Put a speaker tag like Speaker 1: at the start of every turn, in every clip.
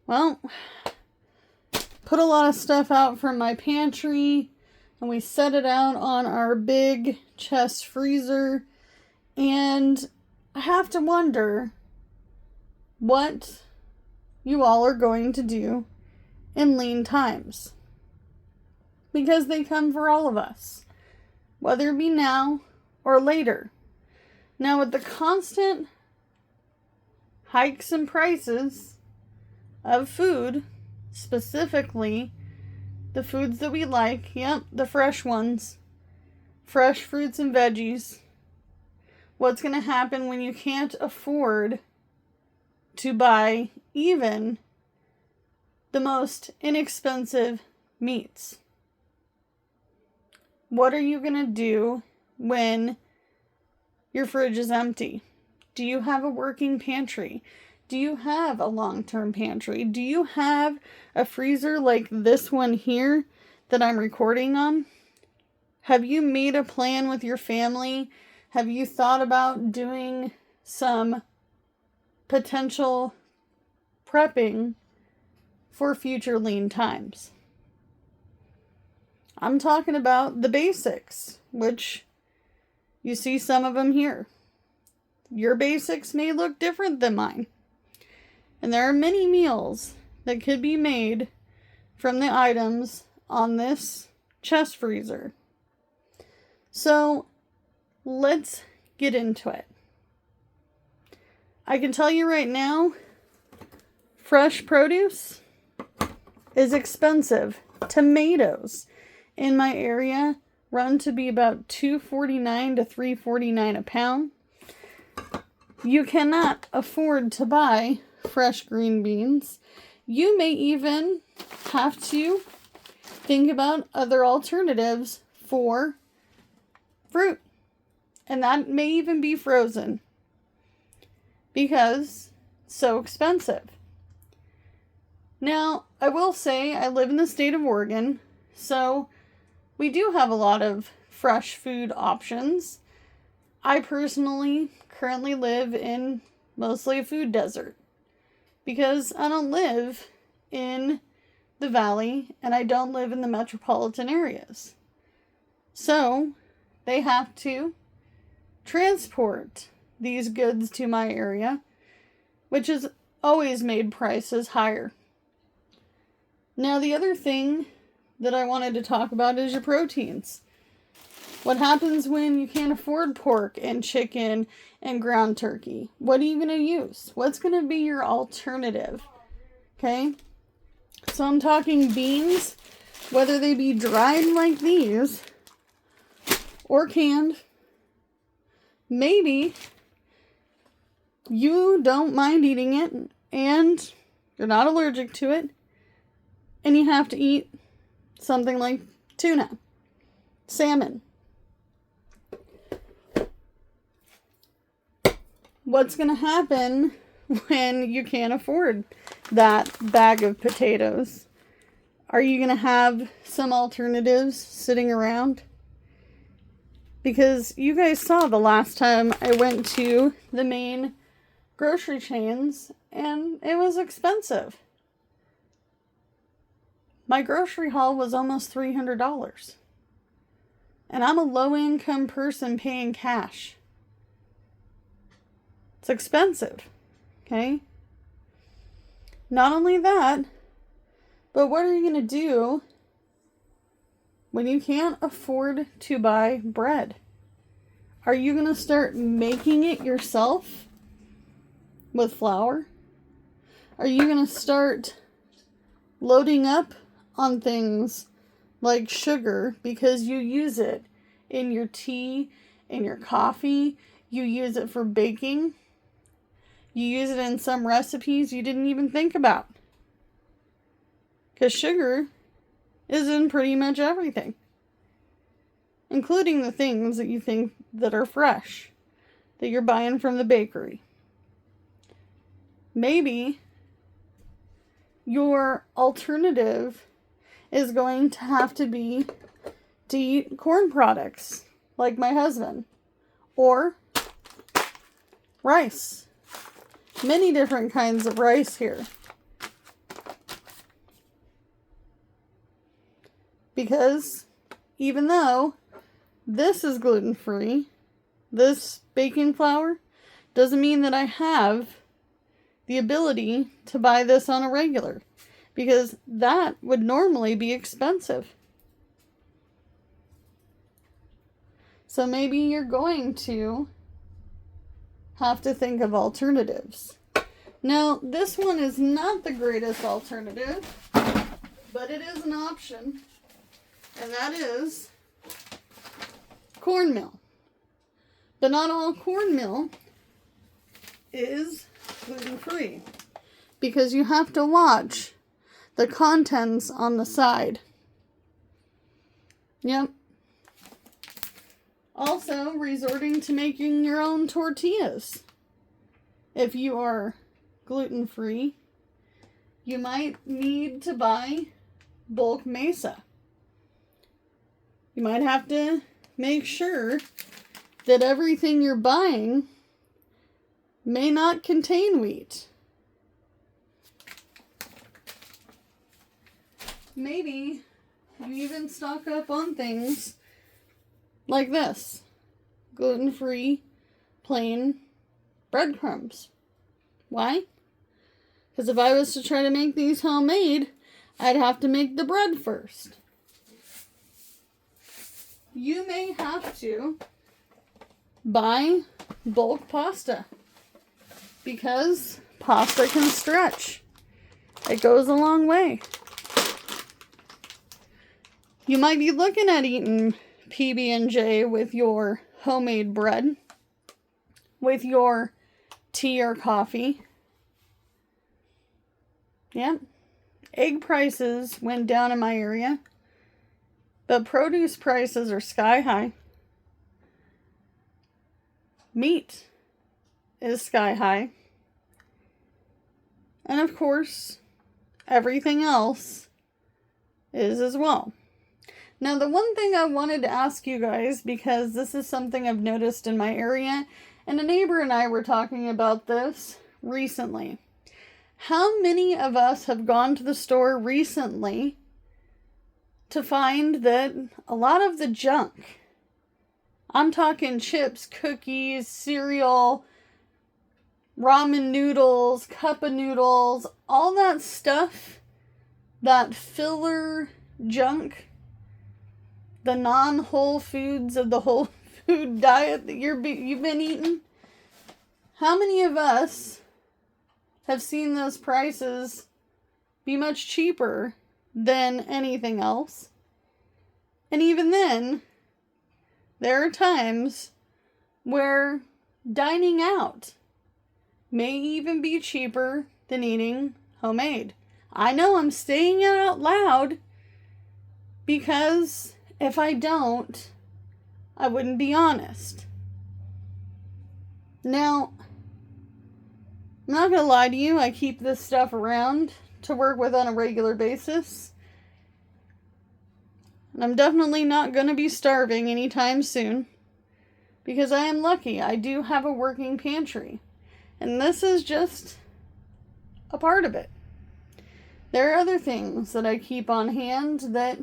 Speaker 1: well, put a lot of stuff out from my pantry, and we set it out on our big chest freezer, and I have to wonder what you all are going to do in lean times. Because they come for all of us, whether it be now or later. Now, with the constant hikes in prices of food, specifically the foods that we like, the fresh ones, fresh fruits and veggies, what's going to happen when you can't afford to buy even the most inexpensive meats? What are you going to do when your fridge is empty? Do you have a working pantry? Do you have a long-term pantry? Do you have a freezer like this one here that I'm recording on? Have you made a plan with your family? Have you thought about doing some potential prepping for future lean times? I'm talking about the basics, which you see some of them here. Your basics may look different than mine. And there are many meals that could be made from the items on this chest freezer. So let's get into it. I can tell you right now, fresh produce is expensive. Tomatoes in my area run to be about $2.49 to $3.49 a pound. You cannot afford to buy fresh green beans. You may even have to think about other alternatives for fruit. And that may even be frozen because it's so expensive. Now, I will say I live in the state of Oregon, so we do have a lot of fresh food options. I personally currently live in mostly a food desert because I don't live in the valley and I don't live in the metropolitan areas. So they have to transport these goods to my area, which has always made prices higher. Now, the other thing that I wanted to talk about is your proteins. What happens when you can't afford pork and chicken and ground turkey? What are you going to use? What's going to be your alternative? Okay? So I'm talking beans, whether they be dried like these or canned. Maybe you don't mind eating it and you're not allergic to it and you have to eat something like tuna, salmon. What's going to happen when you can't afford that bag of potatoes? Are you going to have some alternatives sitting around? Because you guys saw the last time I went to the main grocery chains and it was expensive. My grocery haul was almost $300. And I'm a low-income person paying cash. It's expensive, okay? Not only that, but what are you going to do when you can't afford to buy bread? Are you going to start making it yourself with flour? Are you going to start loading up on things like sugar because you use it in your tea, in your coffee, you use it for baking, you use it in some recipes you didn't even think about? Because sugar is in pretty much everything, including the things that you think that are fresh, that you're buying from the bakery. Maybe your alternative is going to have to be to eat corn products, like my husband, or rice. Many different kinds of rice here. Because even though this is gluten-free, this baking flour doesn't mean that I have the ability to buy this on a regular, because that would normally be expensive. So maybe you're going to have to think of alternatives. Now, this one is not the greatest alternative, but it is an option, and that is cornmeal. But not all cornmeal is gluten-free, because you have to watch the contents on the side. Yep. Also, resorting to making your own tortillas. If you are gluten-free, you might need to buy bulk mesa. You might have to make sure that everything you're buying may not contain wheat. Maybe you even stock up on things like this. Gluten-free, plain breadcrumbs. Why? Because if I was to try to make these homemade, I'd have to make the bread first. You may have to buy bulk pasta, because pasta can stretch. It goes a long way. You might be looking at eating PB&J with your homemade bread, with your tea or coffee. Yep. Egg prices went down in my area, but produce prices are sky high. Meat is sky high. And of course, everything else is as well. Now, the one thing I wanted to ask you guys, because this is something I've noticed in my area, and a neighbor and I were talking about this recently. How many of us have gone to the store recently to find that a lot of the junk, I'm talking chips, cookies, cereal, ramen noodles, cup of noodles, all that stuff, that filler junk, the non-whole foods of the whole food diet that you've been eating, how many of us have seen those prices be much cheaper than anything else? And even then, there are times where dining out may even be cheaper than eating homemade. I know I'm saying it out loud, because if I don't, I wouldn't be honest. Now, I'm not going to lie to you, I keep this stuff around to work with on a regular basis. And I'm definitely not going to be starving anytime soon, because I am lucky. I do have a working pantry. And this is just a part of it. There are other things that I keep on hand that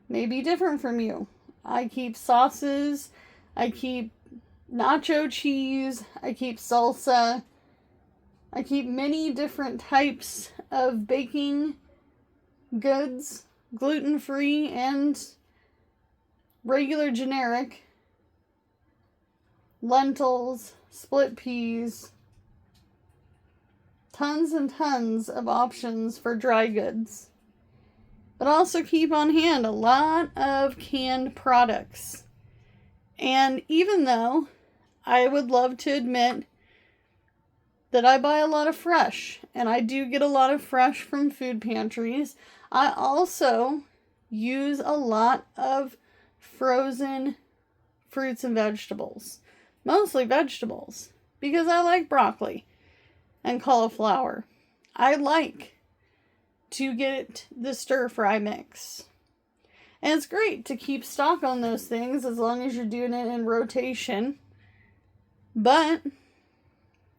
Speaker 1: may be different from you. I keep sauces, I keep nacho cheese, I keep salsa, I keep many different types of baking goods, gluten-free and regular generic, lentils, split peas, tons and tons of options for dry goods. But also keep on hand a lot of canned products. And even though I would love to admit that I buy a lot of fresh, and I do get a lot of fresh from food pantries, I also use a lot of frozen fruits and vegetables. Mostly vegetables, because I like broccoli and cauliflower. I like to get the stir-fry mix. And it's great to keep stock on those things as long as you're doing it in rotation. But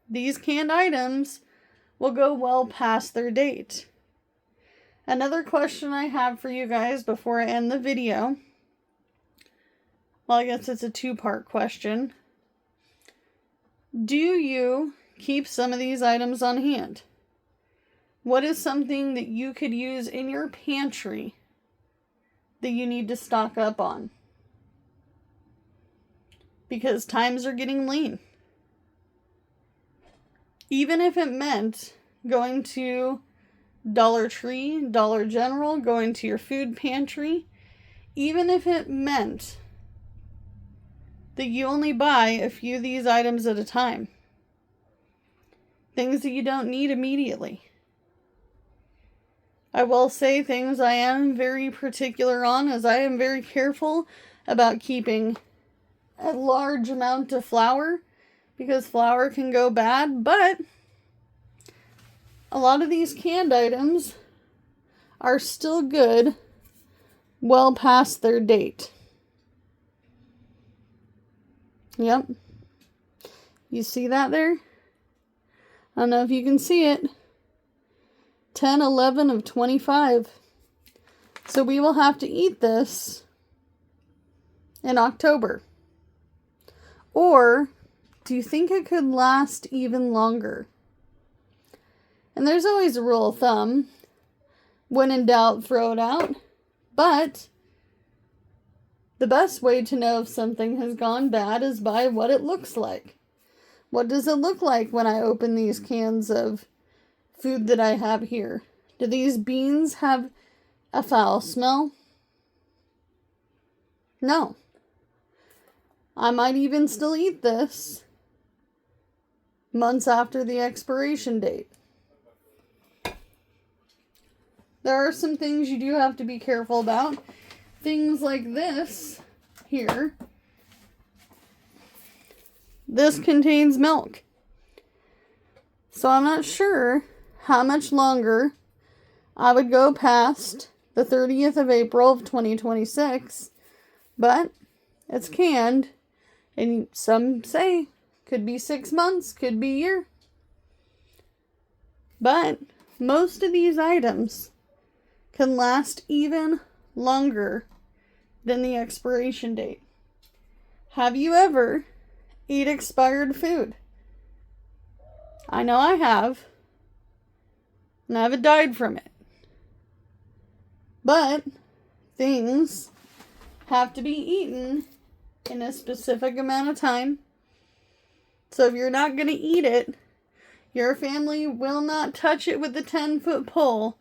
Speaker 1: these canned items will go well past their date. Another question I have for you guys before I end the video. Well, I guess it's a two-part question. Do you keep some of these items on hand? What is something that you could use in your pantry that you need to stock up on? Because times are getting lean. Even if it meant going to Dollar Tree, Dollar General, going to your food pantry, even if it meant that you only buy a few of these items at a time. Things that you don't need immediately. I will say things I am very particular on, as I am very careful about keeping a large amount of flour, because flour can go bad, but a lot of these canned items are still good well past their date. Yep. You see that there? I don't know if you can see it. 10/11 of 25. So we will have to eat this in October. Or do you think it could last even longer? And there's always a rule of thumb. When in doubt, throw it out. But the best way to know if something has gone bad is by what it looks like. What does it look like when I open these cans of food that I have here? Do these beans have a foul smell? No. I might even still eat this months after the expiration date. There are some things you do have to be careful about. Things like this here. This contains milk. So I'm not sure how much longer I would go past the 30th of April of 2026, but it's canned, and some say could be 6 months, could be a year. But most of these items can last even longer than the expiration date. Have you ever eat expired food? I know I have, and I haven't died from it. But things have to be eaten in a specific amount of time. So if you're not going to eat it, your family will not touch it with a 10-foot pole.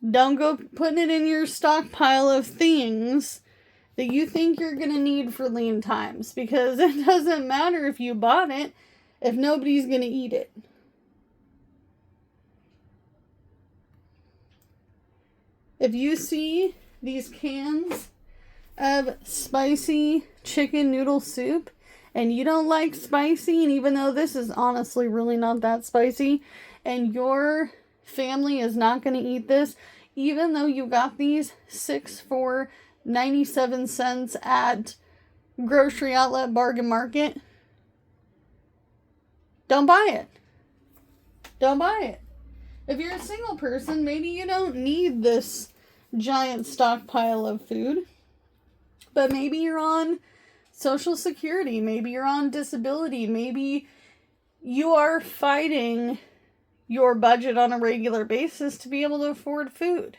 Speaker 1: Don't go putting it in your stockpile of things that you think you're going to need for lean times, because it doesn't matter if you bought it if nobody's going to eat it. If you see these cans of spicy chicken noodle soup and you don't like spicy, and even though this is honestly really not that spicy, and your family is not going to eat this, even though you got these 6 for 97 cents at grocery outlet bargain market, don't buy it. Don't buy it. If you're a single person, maybe you don't need this giant stockpile of food, but maybe you're on Social Security, maybe you're on disability, maybe you are fighting your budget on a regular basis to be able to afford food.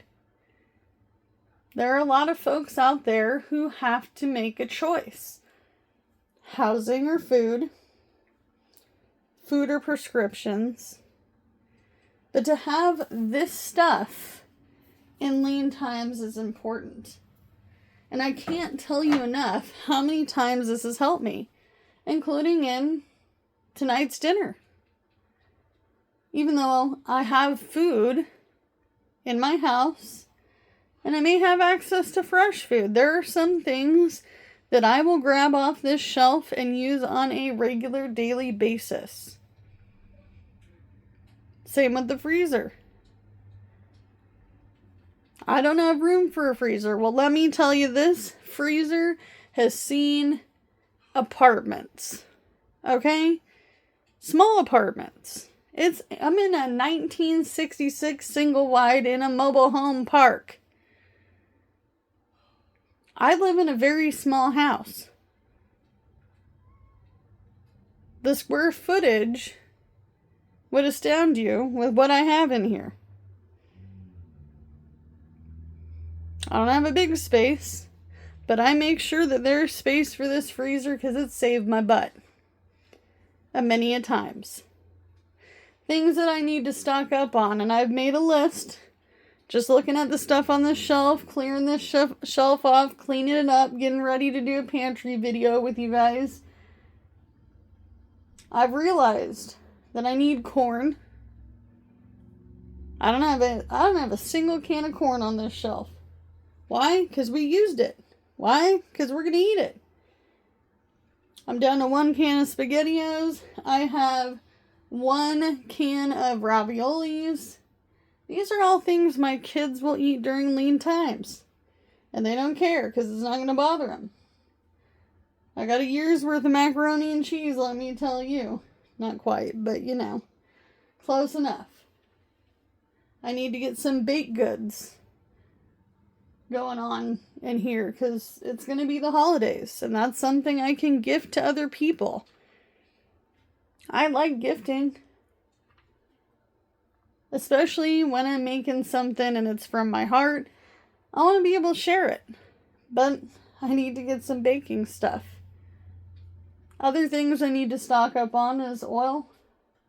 Speaker 1: There are a lot of folks out there who have to make a choice. Housing or food. Food or prescriptions. But to have this stuff in lean times is important. And I can't tell you enough how many times this has helped me, including in tonight's dinner. Even though I have food in my house, and I may have access to fresh food, there are some things that I will grab off this shelf and use on a regular daily basis. Same with the freezer. I don't have room for a freezer. Well, let me tell you, this freezer has seen apartments. Okay? Small apartments. I'm in a 1966 single wide in a mobile home park. I live in a very small house. The square footage would astound you with what I have in here. I don't have a big space, but I make sure that there's space for this freezer because it saved my butt. Many a times. Things that I need to stock up on, and I've made a list. Just looking at the stuff on the shelf, clearing this shelf off, cleaning it up, getting ready to do a pantry video with you guys. I've realized that I need corn. I don't have a single can of corn on this shelf. Why? Because we used it. Why? Because we're going to eat it. I'm down to 1 can of SpaghettiOs. I have 1 can of raviolis. These are all things my kids will eat during lean times. And they don't care because it's not going to bother them. I got a year's worth of macaroni and cheese, let me tell you. Not quite, but you know. Close enough. I need to get some baked goods going on in here because it's going to be the holidays. And that's something I can gift to other people. I like gifting. Especially when I'm making something and it's from my heart. I want to be able to share it. But I need to get some baking stuff. Other things I need to stock up on is oil.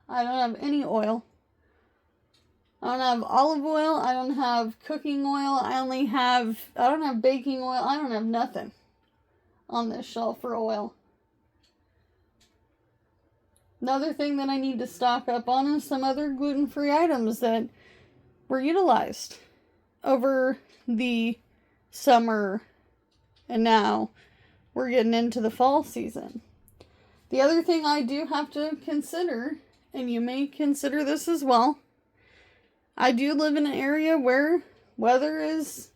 Speaker 1: I don't have any oil. I don't have olive oil. I don't have cooking oil. I don't have baking oil. I don't have nothing on this shelf for oil. Another thing that I need to stock up on is some other gluten-free items that were utilized over the summer, and now we're getting into the fall season. The other thing I do have to consider, and you may consider this as well, I do live in an area where weather is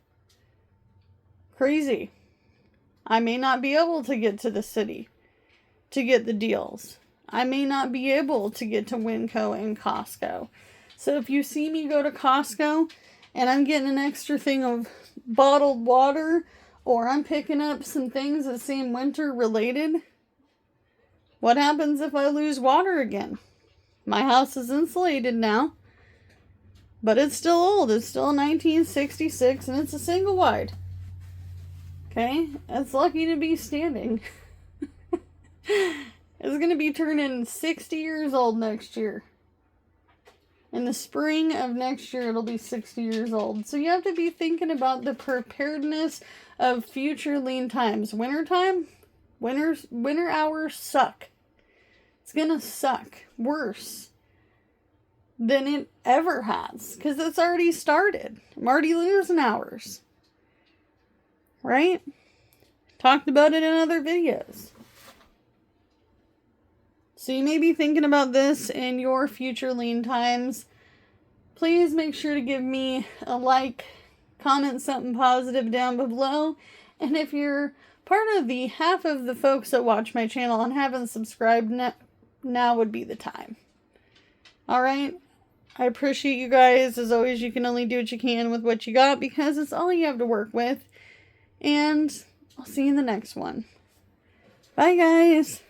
Speaker 1: crazy. I may not be able to get to the city to get the deals. I may not be able to get to Winco and Costco. So if you see me go to Costco and I'm getting an extra thing of bottled water, or I'm picking up some things that seem winter related, what happens if I lose water again? My house is insulated now, but it's still old. It's still 1966 and it's a single wide. Okay? It's lucky to be standing. It's going to be turning 60 years old next year. In the spring of next year, it'll be 60 years old. So you have to be thinking about the preparedness of future lean times. Winter hours suck. It's going to suck worse than it ever has. Because it's already started. I'm already losing hours. Right? Talked about it in other videos. So you may be thinking about this in your future lean times. Please make sure to give me a like, comment something positive down below. And if you're part of the half of the folks that watch my channel and haven't subscribed, now would be the time. Alright? I appreciate you guys. As always, you can only do what you can with what you got because it's all you have to work with. And I'll see you in the next one. Bye, guys.